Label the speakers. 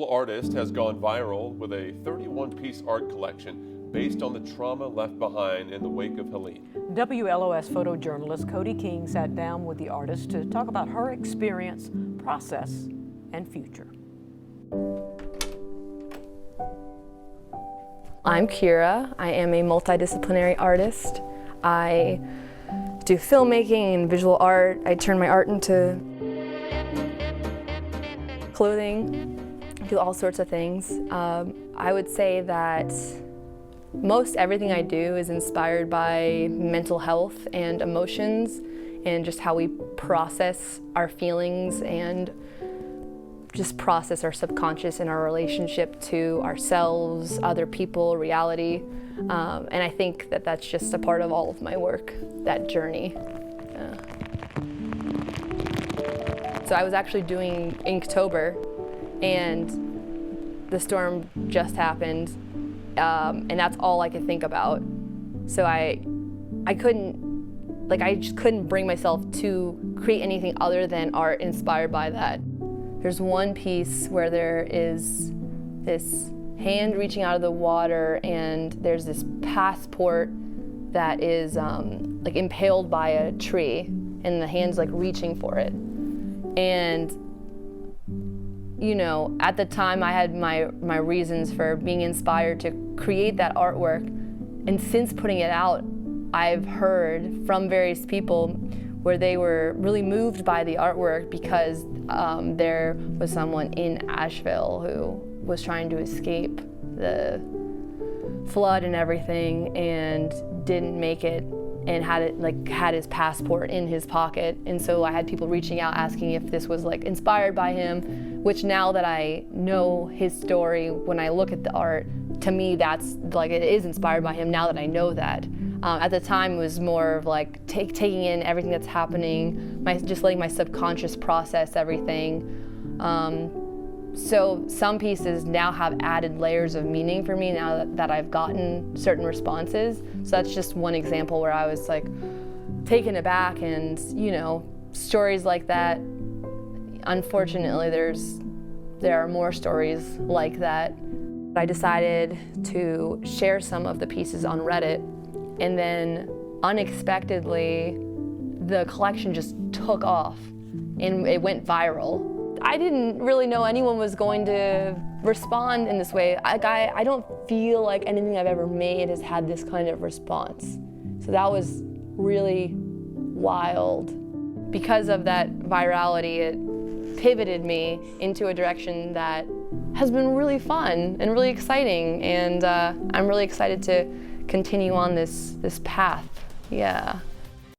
Speaker 1: Artist has gone viral with a 31-piece art collection based on the trauma left behind in the wake of Helene.
Speaker 2: WLOS photojournalist Cody King sat down with the artist to talk about her experience, process, and future.
Speaker 3: I'm Kira. I am a multidisciplinary artist. I do filmmaking and visual art. I turn my art into clothing, do all sorts of things. I would say that most everything I do is inspired by mental health and emotions and just how we process our feelings and just process our subconscious and our relationship to ourselves, other people, reality. And I think that that's just a part of all of my work, that journey. So I was actually doing Inktober, and the storm just happened, and that's all I could think about. So I just couldn't bring myself to create anything other than art inspired by that. There's one piece where there is this hand reaching out of the water, and there's this passport that is like impaled by a tree, and the hand's like reaching for it. And you know, at the time I had my reasons for being inspired to create that artwork, and since putting it out, I've heard from various people where they were really moved by the artwork because there was someone in Asheville who was trying to escape the flood and everything and didn't make it, and had his passport in his pocket. And so I had people reaching out asking if this was like inspired by him, which now that I know his story, when I look at the art, to me that's like, it is inspired by him now that I know that. At the time it was more of like taking in everything that's happening, just letting my subconscious process everything. So some pieces now have added layers of meaning for me now that I've gotten certain responses. So that's just one example where I was like taken aback, and you know, stories like that, unfortunately there are more stories like that. I decided to share some of the pieces on Reddit, and then unexpectedly the collection just took off and it went viral. I didn't really know anyone was going to respond in this way. I don't feel like anything I've ever made has had this kind of response. So that was really wild. Because of that virality, it pivoted me into a direction that has been really fun and really exciting, and I'm really excited to continue on this path. Yeah.